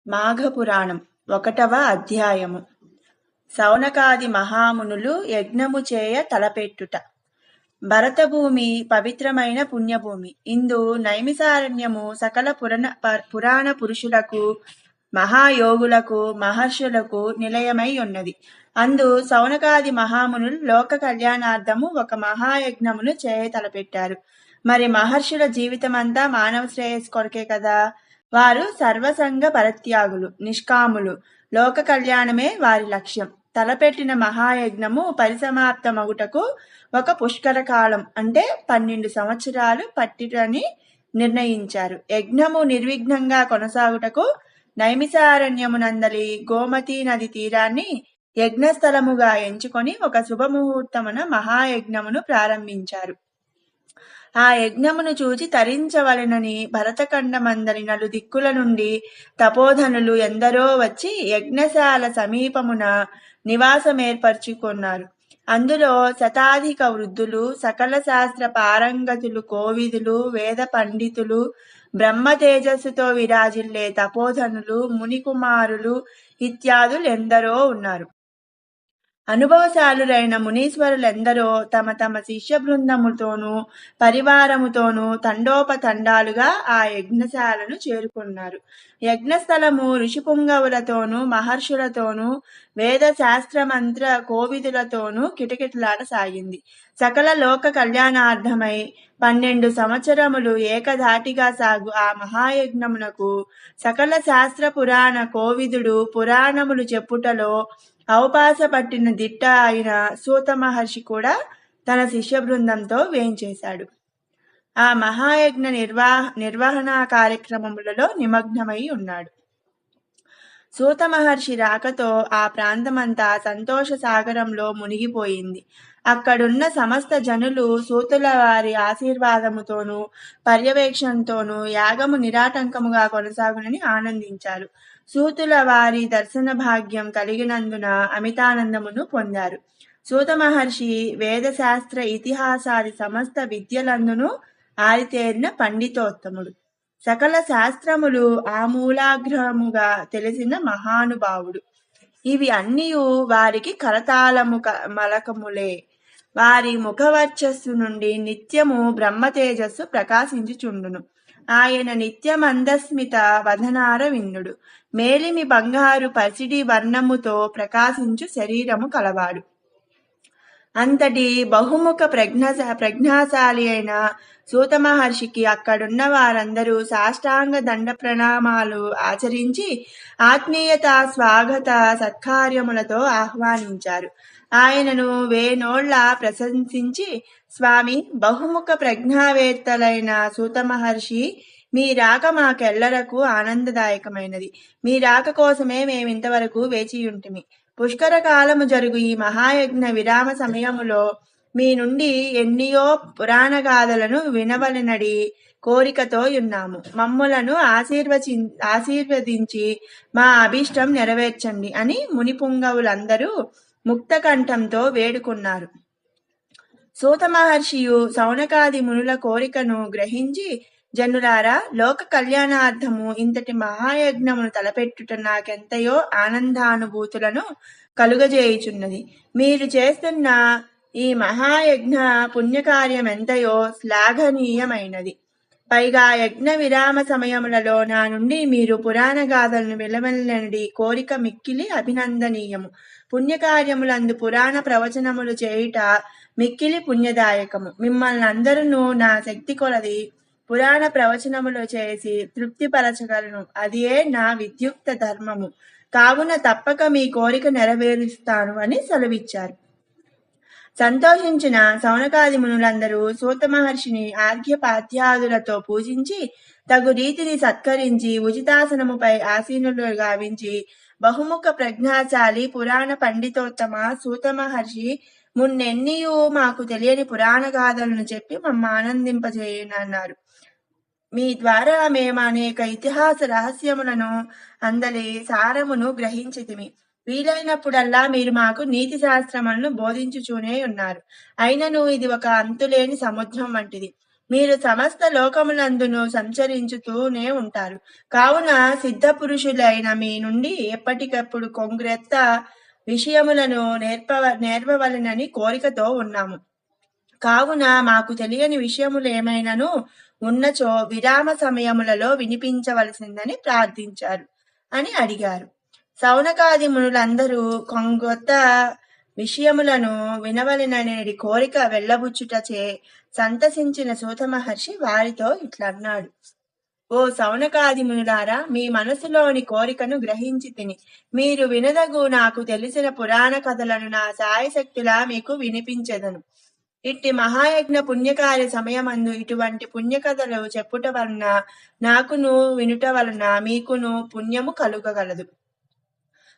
మాఘపురాణం 1వ అధ్యాయము. శౌనకాది మహామునులు యజ్ఞము చేయ తలపెట్టుట. భరతభూమి పవిత్రమైన పుణ్యభూమి. ఇందు నైమిసారణ్యము సకల పురాణ పురుషులకు, మహాయోగులకు, మహర్షులకు నిలయమై ఉన్నది. అందు శౌనకాది మహామునులు లోక కళ్యాణార్థము ఒక మహాయజ్ఞమును చేయ తలపెట్టారు. మరి మహర్షుల జీవితమంతా మానవ శ్రేయస్సు కొరకే కదా. వారు సర్వసంగ పరిత్యాగులు, నిష్కాములు. లోక కళ్యాణమే వారి లక్ష్యం. తలపెట్టిన మహాయజ్ఞము పరిసమాప్తమగుటకు ఒక పుష్కర కాలం అంటే 12 సంవత్సరాలు పట్టిరని నిర్ణయించారు. యజ్ఞము నిర్విఘ్నంగా కొనసాగుటకు నైమిసారణ్యమునందలి గోమతీ నది తీరాన్ని యజ్ఞస్థలముగా ఎంచుకొని ఒక శుభముహూర్తమున మహాయజ్ఞమును ప్రారంభించారు. ఆ యజ్ఞమును చూచి తరించవలెనని భరతఖండమందరి నలుదిక్కుల నుండి తపోధనులు ఎందరో వచ్చి యజ్ఞశాల సమీపమున నివాసమేర్పరచుకున్నారు. అందులో శతాధిక వృద్ధులు, సకల శాస్త్ర పారంగతులు, కోవిదులు, వేద పండితులు, బ్రహ్మ తేజస్సుతో విరాజిల్లే తపోధనులు, మునికుమారులు ఇత్యాదులు ఎందరో ఉన్నారు. అనుభవశాలురైన మునీశ్వరులెందరో తమ తమ శిష్య బృందముతోనూ పరివారముతోనూ తండోపతండాలుగా ఆ యజ్ఞశాలను చేరుకున్నారు. యజ్ఞస్థలము ఋషిపుంగవులతోనూ మహర్షులతోనూ వేద శాస్త్రమంత్ర కోవిదులతోనూ కిటకిటలాడసాగింది. సకల లోక కళ్యాణార్థమై 12 సంవత్సరములు ఏకధాటిగా సాగు ఆ మహాయజ్ఞమునకు సకల శాస్త్ర పురాణ కోవిదుడు పురాణములు చెప్పుటలో అవపాసపట్టిన దిట్ట అయిన సూత మహర్షి కూడా తన శిష్య బృందంతో వేంచేశాడు. ఆ మహాయజ్ఞ నిర్వహణ కార్యక్రమములలో నిమగ్నమై ఉన్నాడు. సూత మహర్షి రాకతో ఆ ప్రాంతమంతా సంతోష సాగరంలో మునిగిపోయింది. అక్కడున్న సమస్త జనులు సూతుల వారి ఆశీర్వాదముతోనూ పర్యవేక్షణతోనూ యాగము నిరాటంకముగా కొనసాగునని ఆనందించారు. సూతుల వారి దర్శన భాగ్యం కలిగినందున అమితానందమును పొందారు. సూత మహర్షి వేదశాస్త్ర ఇతిహాసాది సమస్త విద్యలందును ఆరితేరిన పండితోత్తముడు. సకల శాస్త్రములు ఆమూలాగ్రముగా తెలిసిన మహానుభావుడు. ఇవి అన్నియు వారికి కరతాళము మలకములే. వారి ముఖవర్చస్సు నుండి నిత్యము బ్రహ్మ తేజస్సు ప్రకాశించుచుండును. ఆయన నిత్యమందస్మిత వదనార విందుడు. మేలిమి బంగారు పసిడి వర్ణముతో ప్రకాశించు శరీరము కలవాడు. అంతటి బహుముఖ ప్రజ్ఞాశాలి అయిన సూత మహర్షికి అక్కడున్న వారందరూ సాష్టాంగ దండ ప్రణామాలు ఆచరించి ఆత్మీయత స్వాగత సత్కార్యములతో ఆహ్వానించారు. ఆయనను వేనోళ్ల ప్రశంసించి, స్వామి, బహుముఖ ప్రజ్ఞావేత్తలైన సూత మహర్షి, మీ రాక మాకెల్లరకు ఆనందదాయకమైనది. మీ రాక కోసమే మేమింతవరకు వేచియుంటిమి. పుష్కర కాలము జరుగు ఈ మహాయజ్ఞ విరామ సమయములో మీ నుండి ఎన్నియో పురాణగాథలను వినవలెనడి కోరికతో ఉన్నాము. మమ్ములను ఆశీర్వదించి మా అభీష్టం నెరవేర్చండి అని మునిపుంగవులందరూ ముక్తకంఠంతో వేడుకున్నారు. సూత మహర్షియు శౌనకాది మునుల కోరికను గ్రహించి, జనులారా, లోక కళ్యాణార్థము ఇంతటి మహాయజ్ఞమును తలపెట్టుట నాకెంతయో ఆనందానుభూతులను కలుగజేయుచున్నది. మీరు చేస్తున్న ఈ మహాయజ్ఞ పుణ్యకార్యమెంతయో శ్లాఘనీయమైనది. పైగా యజ్ఞ విరామ సమయములలో నా నుండి మీరు పురాణ గాథలను విలవలనడి కోరిక మిక్కిలి అభినందనీయము. పుణ్యకార్యములందు పురాణ ప్రవచనములు చేయుట మిక్కిలి పుణ్యదాయకము. మిమ్మల్ని అందరూ నా శక్తి కొలది పురాణ ప్రవచనములు చేసి తృప్తిపరచగలను. అదియే నా విద్యుక్త ధర్మము. కావున తప్పక మీ కోరిక నెరవేరుస్తాను అని సెలవిచ్చారు. సంతోషించిన శౌనకాది మునులందరూ సూత మహర్షిని ఆర్ఘ్యపాద్యాదులతో పూజించి తగు రీతిని సత్కరించి ఉచితాసనముపై ఆసీనులు గావించి, బహుముఖ ప్రజ్ఞాశాలి పురాణ పండితోత్తమ సూత మహర్షి, మున్నెన్నియూ మాకు తెలియని పురాణ గాథలను చెప్పి మమ్మ ఆనందింపజేయనన్నారు. మీ ద్వారా మేము అనేక ఇతిహాస రహస్యములను అందలి సారమును గ్రహించితిమి. వీలైనప్పుడల్లా మీరు మాకు నీతి శాస్త్రములను బోధించుచూనే ఉన్నారు. అయినను ఇది ఒక అంతులేని సముద్రం వంటిది. మీరు సమస్త లోకములందును సంచరించుతూనే ఉంటారు. కావున సిద్ధ పురుషులైన మీ నుండి ఎప్పటికప్పుడు కొంగ్రెత్త విషయములను నేర్పవలనని కోరికతో ఉన్నాము. కావున మాకు తెలియని విషయములు ఏమైనాను ఉన్నచో విరామ సమయములలో వినిపించవలసిందని ప్రార్థించారు అని అడిగారు. సౌనకాది మునులందరూ కొంగొత్త విషయములను వినవలననేది కోరిక వెళ్ళబుచ్చుటచే సంతసించిన సూత మహర్షి వారితో ఇట్లన్నాడు. ఓ సౌనకాది మునులారా, మీ మనసులోని కోరికను గ్రహించి తిని మీరు వినదగు నాకు తెలిసిన పురాణ కథలను నా సాయశక్తులా మీకు వినిపించెదను. ఇట్టి మహాయజ్ఞ పుణ్యకార్య సమయమందు ఇటువంటి పుణ్యకథలు చెప్పుట వలన నాకును వినుట వలన మీకును పుణ్యము కలుగగలదు.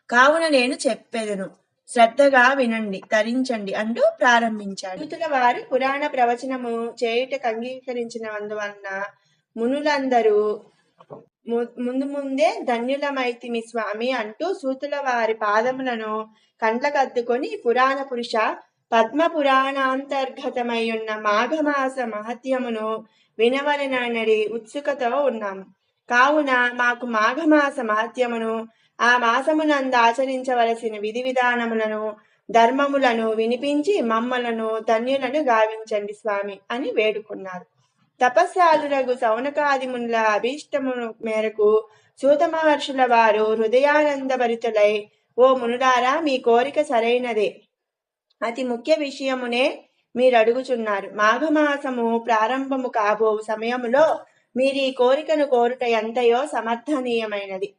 కావున నేను చెప్పెదను, శ్రద్ధగా వినండి, తరించండి అంటూ ప్రారంభించాడు. సూతుల వారు పురాణ ప్రవచనము చేయుటకు అంగీకరించినందువలన మునులందరూ ముందే ధన్యులమైతిమి స్వామి అంటూ సూతుల వారి పాదములను కండ్లకద్దుకొని పురాణ పురుష పద్మ పురాణాంతర్గతమయ్యున్న మాఘమాస మహత్యమును వినవలనని ఉత్సుకతో ఉన్నాము. కావున మాకు మాఘమాస మహత్యమును, ఆ మాసమునందు ఆచరించవలసిన విధి విధానములను, ధర్మములను వినిపించి మమ్మలను ధన్యులను గావించండి స్వామి అని వేడుకున్నారు. తపస్సాలురగు సౌనకాదిమునుల అభీష్టము మేరకు సూత మహర్షుల వారు హృదయానందభరితులై, ఓ మునులారా, మీ కోరిక సరైనదే. అతి ముఖ్య విషయమునే మీరడుగుచున్నారు. మాఘమాసము ప్రారంభము కాబోవు సమయములో మీరీ కోరికను కోరుట ఎంతయో సమర్థనీయమైనది,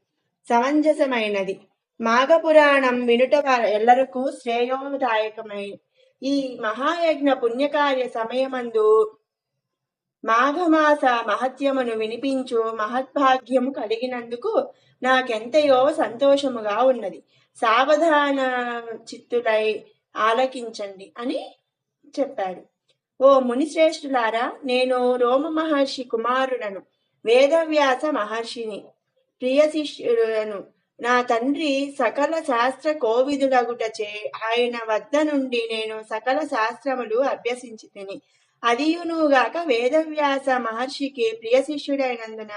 సమంజసమైనది. మాఘపురాణం వినుట ఎల్లరకు శ్రేయోదాయకమై ఈ మహాయజ్ఞ పుణ్యకార్య సమయమందు మాఘమాస మహత్యమును వినిపించు మహద్భాగ్యము కలిగినందుకు నాకెంతయో సంతోషముగా ఉన్నది. సావధాన చిత్తులై ఆలకించండి అని చెప్పాడు. ఓ మునిశ్రేష్ఠులారా, నేను రోమ మహర్షి కుమారుడను, వేదవ్యాస మహర్షిని ప్రియ శిష్యులను. నా తండ్రి సకల శాస్త్ర కోవిదులగుటచే ఆయన వద్ద నుండి నేను సకల శాస్త్రములు అభ్యసించి తిని, అదియునుగాక వేదవ్యాస మహర్షికి ప్రియ శిష్యుడైనందున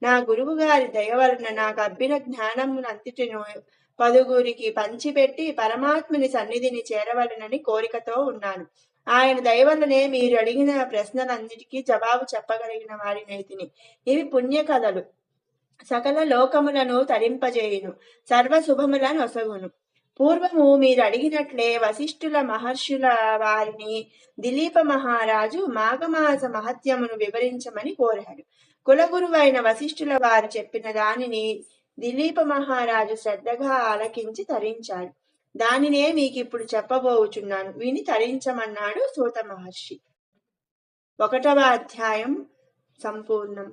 నా గురువు గారి దయ వలన నాకు అబ్బిన జ్ఞానమునంతటిను పదుగురికి పంచిపెట్టి పరమాత్ముని సన్నిధిని చేరవలనని కోరికతో ఉన్నాను. ఆయన దయవల్లనే మీరు అడిగిన ప్రశ్నలన్నిటికీ జవాబు చెప్పగలిగిన వారినైతిని. ఇవి పుణ్య కథలు, సకల లోకములను తరింపజేయును, సర్వశుభములను ఒసగును. పూర్వము మీరు అడిగినట్లే వశిష్ఠుల మహర్షుల వారిని దిలీప మహారాజు మాఘమాస మహత్యమును వివరించమని కోరాడు. కులగురువైన వశిష్ఠుల వారు చెప్పిన దానిని దిలీప మహారాజు శ్రద్ధగా ఆలకించి తరించాడు. దానినే మీకిప్పుడు చెప్పబోచున్నాను, విని తరించమన్నాడు సూత మహర్షి. 1వ అధ్యాయం సంపూర్ణం.